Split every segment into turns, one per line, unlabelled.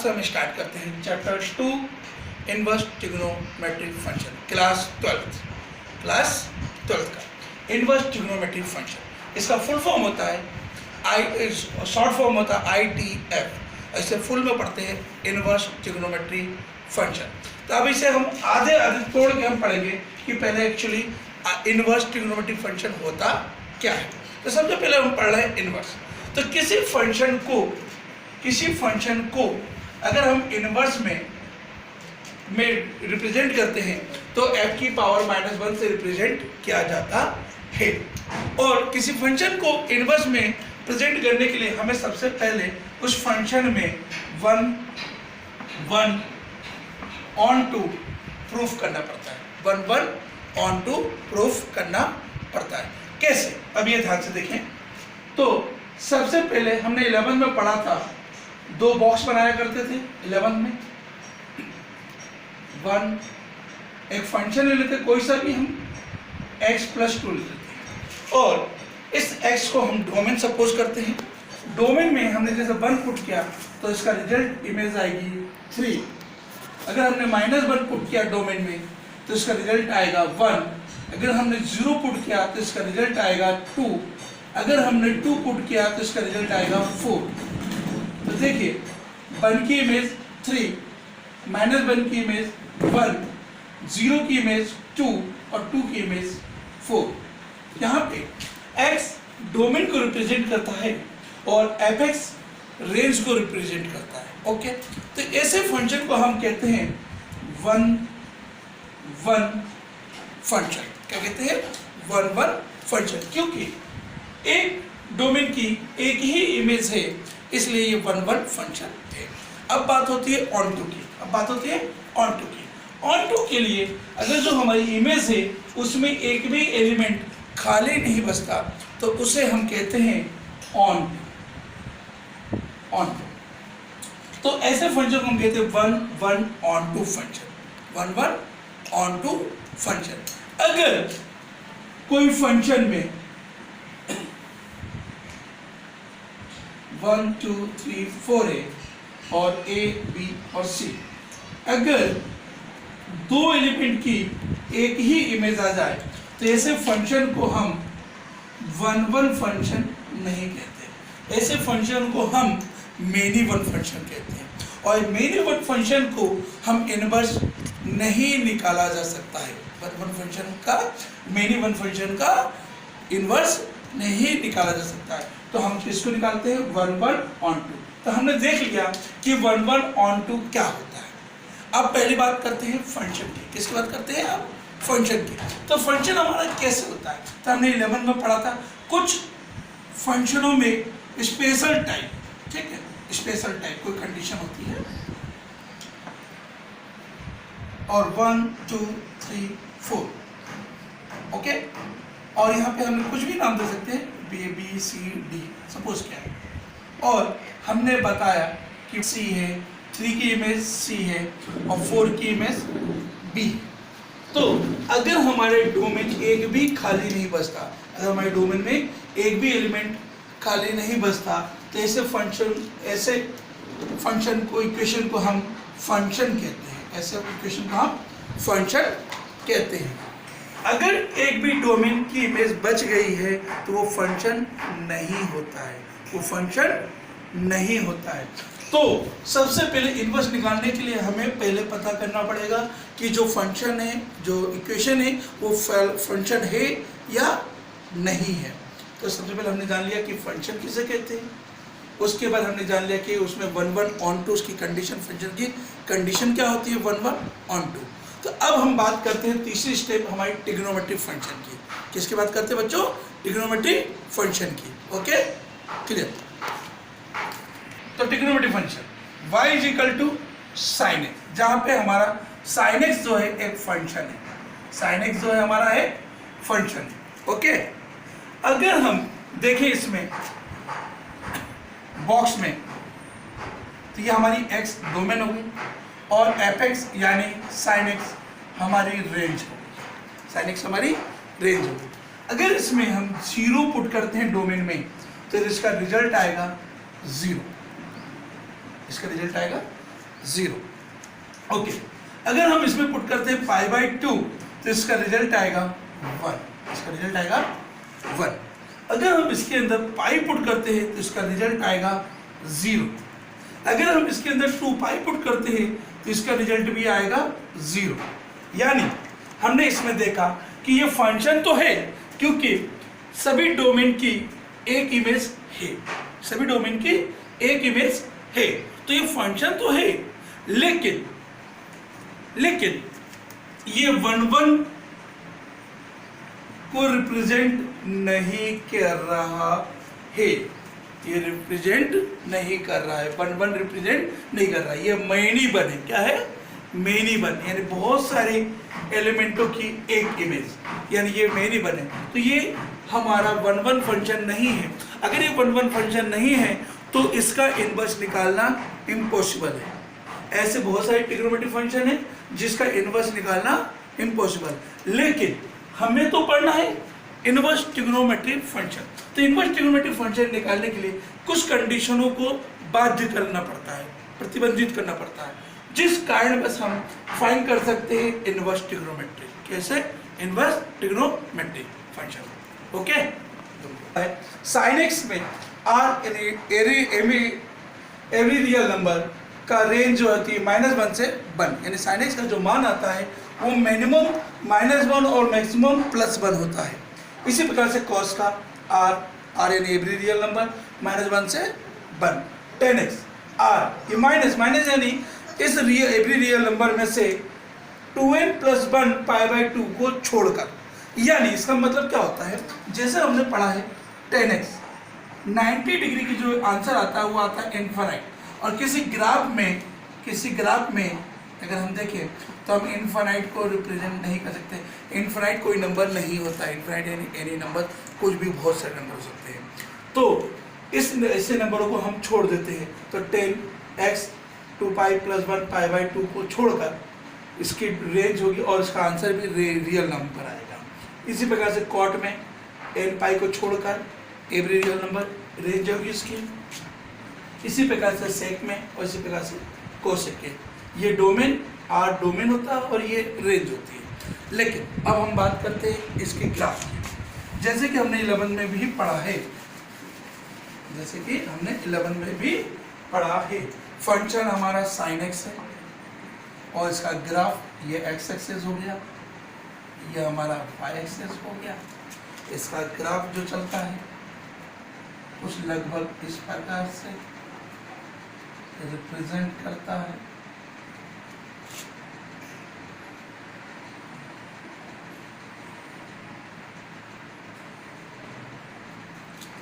से हम स्टार्ट करते हैं chapter 2 inverse trigonometric function class 12th का इनवर्स ट्रिग्नोमेट्रिक फंक्शन। इसका फुल फॉर्म होता है शॉर्ट फॉर्म होता है ITF। ऐसे फुल में पढ़ते हैं इनवर्स ट्रिग्नोमेट्रिक फंक्शन। तो अब इसे हम आधे तोड़ के हम पढ़ेंगे कि पहले एक्चुअली इनवर्स ट्रिग्नोमेट्रिक फंक्शन होता क्या है। तो सबसे पहले हम पढ़ रहे हैं इनवर्स। तो किसी फंक्शन को अगर हम इनवर्स में रिप्रेजेंट करते हैं तो f की पावर -1 से रिप्रेजेंट किया जाता है। और किसी फंक्शन को इनवर्स में प्रेजेंट करने के लिए हमें सबसे पहले उस फंक्शन में 1 ऑन टू प्रूफ करना पड़ता है। 1 ऑन टू प्रूफ करना पड़ता है। कैसे? अब ये ध्यान से देखें। तो सबसे पहले हमने 11 में पढ़ा था, 2 बॉक्स बनाया करते थे 11 में। 1 एक फंक्शन ले लेते कोई सा भी, हम x + 2 ले लेते हैं और इस x को हम डोमेन सपोज करते हैं। डोमेन में हमने जैसे 1 पुट किया तो इसका रिजल्ट इमेज आएगी 3। अगर हमने -1 पुट किया डोमेन में तो इसका रिजल्ट आएगा 1। अगर हमने 0 पुट किया तो इसका रिजल्ट आएगा 2। अगर हमने 2 पुट किया तो इसका रिजल्ट आएगा 4। तो देखिए 1 की इमेज 3, -1 की इमेज 1, 0 की इमेज 2 और 2 की इमेज 4। यहाँ पे x डोमेन को रिप्रेजेंट करता है और fx रेंज को रिप्रेजेंट करता है। ओके, तो ऐसे फंक्शन को हम कहते हैं 1 फंक्शन। क्या कहते हैं? 1 फंक्शन। क्योंकि एक डोमेन की एक ही इमेज है इसलिए ये 1 फंक्शन है। अब बात होती है ऑन टू की। ऑन टू के लिए अगर जो हमारी इमेज है उसमें एक भी एलिमेंट खाली नहीं बचता तो उसे हम कहते हैं ऑन टू। तो ऐसे फंक्शन को हम कहते हैं 1 onto function. 1 onto function. अगर कोई फंक्शन में 1 2 3 4 है और A B और C, अगर 2 एलिमेंट की एक ही इमेज आ जाए तो ऐसे फंक्शन को हम 1 फंक्शन नहीं कहते। ऐसे फंक्शन को हम मेनी वन फंक्शन कहते हैं। और मेनी वन फंक्शन को हम इनवर्स नहीं निकाला जा सकता है। मेनी वन फंक्शन का इनवर्स नहीं निकाला जा सकता है। तो हम किसको निकालते हैं? 1 ऑन टू। तो हमने देख लिया कि 1 ऑन टू क्या होता है। अब पहली बात करते हैं फंक्शन की। किसकी बात करते हैं? अब फंक्शन की। तो फंक्शन हमारा कैसे होता है? तो हमने 11 में पढ़ा था कुछ फंक्शनों में स्पेशल टाइप, ठीक है, स्पेशल टाइप कोई कंडीशन होती है और 1 2 3 4, ओके। और यहाँ पे हम कुछ भी नाम दे सकते हैं, B C D सपोज क्या है। और हमने बताया कि C है, 3 की इमेज C है और 4 की इमेज B। तो अगर हमारे डोमेन एक भी खाली नहीं बचता, अगर हमारे डोमेन में एक भी एलिमेंट खाली नहीं बचता तो ऐसे फंक्शन को इक्वेशन को हम फंक्शन कहते हैं। ऐसे इक्वेशन को हम फंक्शन कहते हैं। अगर एक भी डोमेन की इमेज बच गई है तो वो फंक्शन नहीं होता है, वो फंक्शन नहीं होता है। तो सबसे पहले इनवर्स निकालने के लिए हमें पहले पता करना पड़ेगा कि जो फंक्शन है, जो इक्वेशन है, वो फंक्शन है या नहीं है। तो सबसे पहले हमने जान लिया कि फंक्शन किसे कहते हैं। उसके बाद हमने जान लिया कि उसमें 1 ऑन टू उसकी कंडीशन, फंक्शन की कंडीशन क्या होती है 1 ऑन टू। तो अब हम बात करते हैं तीसरी स्टेप हमारी ट्रिग्नोमेट्रिक फंक्शन की। किसकी बात करते हैं बच्चों? ट्रिग्नोमेट्रिक फंक्शन की। Okay, clear. तो trigonometric function y = sin x, जहाँ पे हमारा sin x जो है एक फंक्शन है। sin x जो है हमारा एक फंक्शन है। ओके, अगर हम देखें इसमें बॉक्स में तो ये हमारी x डोमेन होगी और fx यानी sin x हमारी रेंज होगी। sin x हमारी रेंज होगी। अगर इसमें हम 0 पुट करते हैं डोमेन में तो इसका रिजल्ट आएगा 0। इसका रिजल्ट आएगा 0। ओके, अगर हम इसमें पुट करते हैं पाई बाई 2 तो इसका रिजल्ट आएगा 1, इसका रिजल्ट आएगा 1। अगर हम इसके अंदर पाई पुट करते हैं तो इसका रिजल्ट आएगा 0। अगर हम इसके अंदर 2 पाई पुट करते हैं तो इसका रिजल्ट भी आएगा 0। यानी हमने इसमें देखा कि ये फंक्शन तो है क्योंकि सभी डोमेन की एक इमेज है, सभी डोमेन की एक इमेज है, तो ये फंक्शन तो है, लेकिन ये 1 को रिप्रेजेंट नहीं कर रहा है, ये रिप्रेजेंट नहीं कर रहा है, 1 रिप्रेजेंट नहीं कर रहा है, ये मैनी वन है। क्या है? मैनी वन, यानी बहुत सारे एलिमेंटों की एक इमेज, यानी ये मैनी वन है। तो ये हमारा 1 फंक्शन नहीं है। अगर ये 1 फंक्शन नहीं है तो इसका इनवर्स निकालना इम्पॉसिबल है। ऐसे बहुत सारे ट्रिग्नोमेट्रिक फंक्शन है जिसका इनवर्स निकालना इम्पॉसिबल, लेकिन हमें तो पढ़ना है इनवर्स ट्रिग्नोमेट्रिक फंक्शन। तो इनवर्स ट्रिग्नोमेट्रिक फंक्शन निकालने के लिए कुछ कंडीशनों को बाध्य करना पड़ता है, प्रतिबंधित करना पड़ता है, जिस कारण बस हम फाइंड कर सकते हैं इनवर्स ट्रिग्नोमेट्रिक। कैसे? Inverse trigonometric function. Okay, sine x में आर एवरी रियल नंबर का रेंज जो होती है -1 से 1, यानी साइन एक्स का जो मान आता है वो मिनिमम -1 और मैक्सिमम +1 होता है। इसी प्रकार से कॉस का आर यानी एवरी रियल नंबर -1 से 1, 10x आर ये माइनस यानी इस एवरी रियल नंबर में से 2n + 1 π/2 को छोड़कर, यानी इसका मतलब क्या होता है, जैसे हमने पढ़ा है 10x 90 डिग्री की जो आंसर आता है वो आता है इनफाइनाइट, और किसी ग्राफ में अगर हम देखें तो हम इनफाइनाइट को रिप्रेजेंट नहीं कर सकते। इनफाइनाइट कोई नंबर नहीं होता है, इनफाइनाइट यानी एनी नंबर, कुछ भी बहुत सारे नंबर हो सकते हैं। तो ऐसे नंबरों को हम छोड़ देते हैं, तो 10x 2π + 1 π/2 को छोड़कर इसकी रेंज होगी और इसका आंसर भी रियल नंबर आएगा। इसी प्रकार से कॉट में n π को छोड़कर एवरी रियल नंबर रेंज होगी इसकी। इसी प्रकार से सेक में और इसी प्रकार से कोसेक के, ये डोमेन आर डोमेन होता है और ये रेंज होती है। लेकिन अब हम बात करते हैं इसके ग्राफ की, जैसे कि हमने 11 में भी पढ़ा है, फंक्शन हमारा साइन एक्स है और इसका ग्राफ ये एक्स एक्सेस हो गया, ये हमारा वाई एक्सेस हो गया। इसका ग्राफ जो चलता है कुछ लगभग इस प्रकार से रिप्रेजेंट करता है।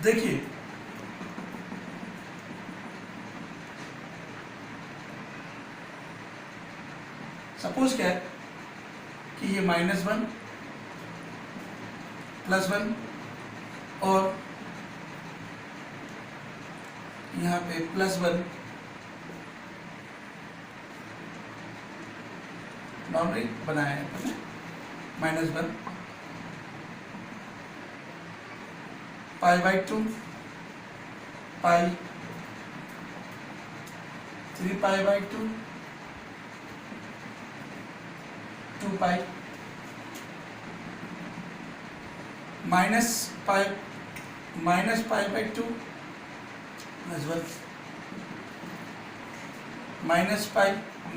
देखिए सपोज क्या है कि ये -1 +1 और यहाँ पे +1 नॉर्मली बनाया है अपने, -1 π/2 पाई 3π/2 2π -π/2 -1 -π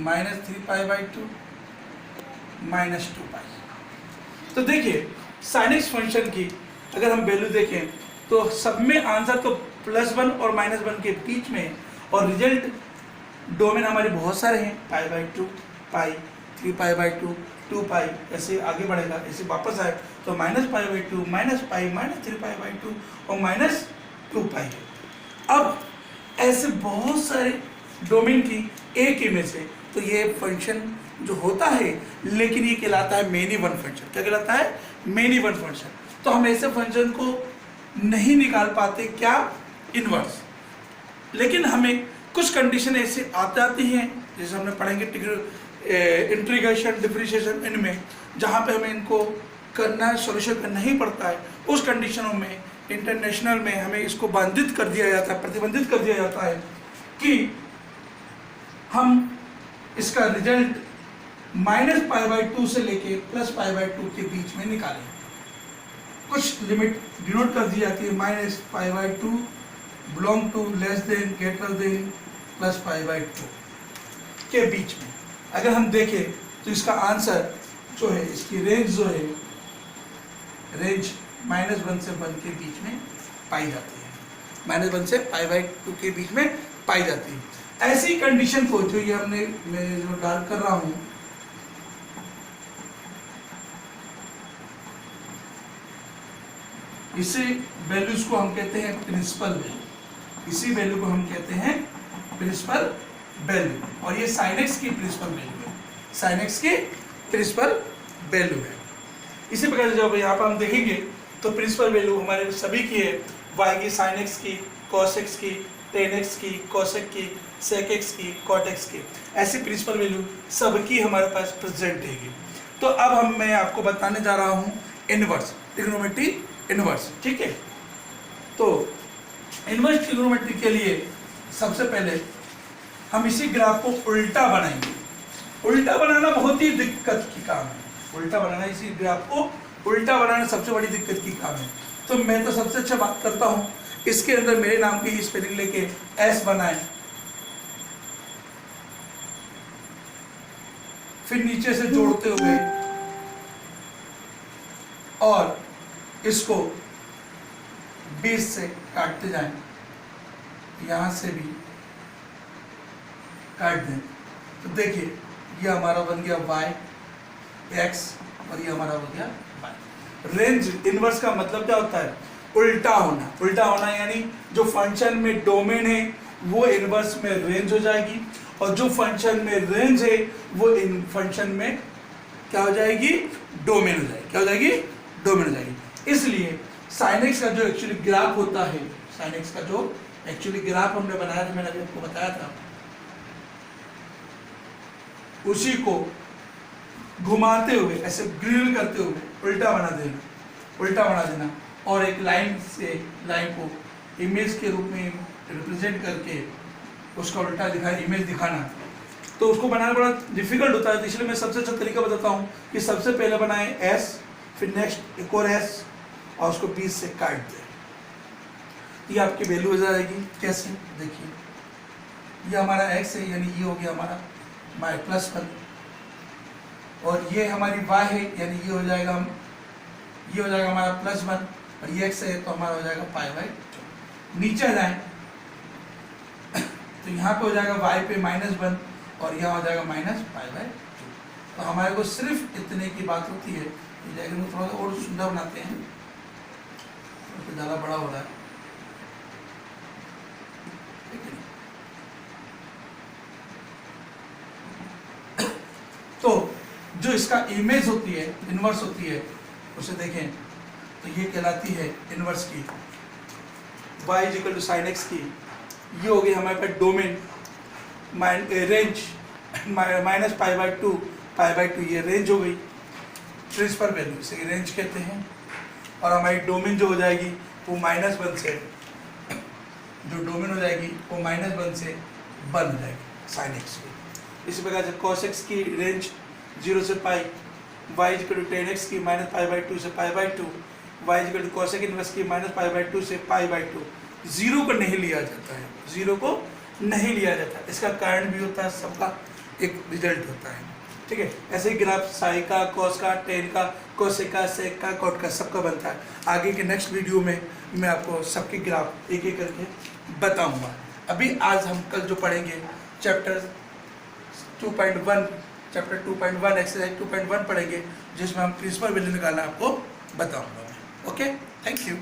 -3π/2 -2π। तो देखिए साइन एक्स फंक्शन की अगर हम वैल्यू देखें तो सब में आंसर तो +1 और -1 के बीच में, और रिजल्ट डोमेन हमारे बहुत सारे हैं, π/2 पाई 3π/2 2π, ऐसे आगे बढ़ेगा, ऐसे वापस आए तो -π/2 -π -3π/2 और -2π है। अब ऐसे बहुत सारे डोमेन की एक इमेज है, तो ये फंक्शन जो होता है, लेकिन ये कहलाता है मेनी वन फंक्शन। क्या कहलाता है? Many one function. तो हम ऐसे फंक्शन को नहीं निकाल पाते, क्या? इनवर्स। लेकिन हमें कुछ कंडीशन ऐसे आ जाती हैं, जैसे हमने पढ़ेंगे इंटीग्रेशन डिफरेंशिएशन इनमें, जहाँ पे हमें इनको करना सॉल्यूशन करना ही पड़ता है। उस कंडीशनों में इंटरनेशनल में हमें इसको बाधित कर दिया जाता है, प्रतिबंधित कर दिया जाता है कि हम इसका रिजल्ट -π/2 से लेके +π/2 के बीच में निकालें। कुछ लिमिट डिनोट कर दी जाती है, -π/2 belong to less than greater than +π/2 के बीच में। अगर हम देखें तो इसका आंसर जो है, इसकी रेंज जो है, रेंज -1 से 1 के बीच में पाई जाती है, -1 से π/2 के बीच में पाई जाती है। ऐसी कंडीशन को जो ये हमने, मैं जो डार्क कर रहा हूं, इसी वैल्यूज को हम कहते हैं प्रिंसिपल वैल्यू, इसी वैल्यू को हम कहते हैं प्रिंसिपल वैल्यू, और ये sin x की प्रिंसिपल वैल्यू है, sin x की प्रिंसिपल वैल्यू है। इसी प्रकार से जब यहाँ पर हम देखेंगे तो प्रिंसिपल वैल्यू हमारे सभी की है, y की, sin x की, cos x की, tan x की, cosec की, sec x की, cot x की, ऐसी प्रिंसिपल वैल्यू सबकी हमारे पास प्रेजेंट है। तो अब मैं आपको बताने जा रहा हूँ इनवर्स, ट्रिग्नोमेट्री इनवर्स, ठीक है। तो इनवर्स ट्रिग्नोमेट्री के लिए सबसे पहले हम इसी ग्राफ को उल्टा बनाएंगे। उल्टा बनाना बहुत ही दिक्कत की काम है, उल्टा बनाना, इसी ग्राफ को उल्टा बनाना सबसे बड़ी दिक्कत की काम है। तो मैं तो सबसे अच्छा बात करता हूँ, इसके अंदर मेरे नाम की स्पेलिंग लेके एस बनाए, फिर नीचे से जोड़ते हुए और इसको 20 से काटते जाएं, यहां से भी काट दें, तो देखिए ये हमारा बन गया y x और ये हमारा हो गया y। रेंज इनवर्स का मतलब क्या होता है? उल्टा होना। उल्टा होना यानी जो फंक्शन में डोमेन है वो इनवर्स में रेंज हो जाएगी, और जो फंक्शन में रेंज है वो इन फंक्शन में क्या हो जाएगी? डोमेन हो जाएगी। क्या हो जाएगी? डोमेन हो जाएगी। इसलिए sin x का जो एक्चुअली ग्राफ होता है, sin x का जो एक्चुअली ग्राफ हमने बनाया था, मैंने अभी आपको बताया था, उसी को घुमाते हुए, ऐसे ग्रिल करते हुए उल्टा बना देना, उल्टा बना देना, और एक लाइन से लाइन को इमेज के रूप में रिप्रेजेंट करके उसका उल्टा इमेज दिखाना, तो उसको बनाना बड़ा डिफिकल्ट होता है। तो इसलिए मैं सबसे अच्छा तरीका बताता हूँ कि सबसे पहले बनाए s, फिर नेक्स्ट एक और s, और उसको 20 से काट दें। ये आपकी वैल्यू हो जाएगी। कैसे? देखिए, ये हमारा x है, यानी ये हो गया हमारा y+1, और ये हमारी y है, यानी ये हो जाएगा हमारा +1, और ये x है तो हमारा हो जाएगा π/2। नीचे जाएं तो यहाँ पे हो जाएगा y पे -1 और यहाँ हो जाएगा -π/2। तो हमारे को सिर्फ इतने की बात होती है। लेकिन वो थोड़ा सा और सुंदर बनाते हैं, तो ज़्यादा बड़ा हो रहा है, तो जो इसका इमेज होती है, इनवर्स होती है, उसे देखें तो ये कहलाती है इनवर्स की y = sin x की। ये हो गई हमारे पास डोमेन, रेंज -π/2, ये रेंज हो गई, प्रिंसिपल वैल्यू से रेंज कहते हैं। और हमारी डोमेन जो हो जाएगी वो -1 से, जो डोमेन हो जाएगी वो -1 से 1 हो जाएगी sin x की। इसी प्रकार से cos x की रेंज 0 से π, y = tan x की -π/2 से π/2, y = cosec इनवर्स की -π/2 से π/2। जीरो को नहीं लिया जाता है, जीरो को नहीं लिया जाता। इसका कारण भी होता है, सबका एक रिजल्ट होता है, ठीक है। ऐसे ही ग्राफ साई का, कॉस का, टेन का, कोसेक का, सेक का, कॉट का, सबका बनता है। आगे के नेक्स्ट वीडियो में मैं आपको सबके ग्राफ एक एक करके बताऊंगा। अभी आज हम कल जो पढ़ेंगे चैप्टर 2.1 एक्सरसाइज 2.1 पढ़ेंगे, जिसमें हम प्रिंसिपल वैल्यू निकालना आपको बताऊंगा। Okay, thank you.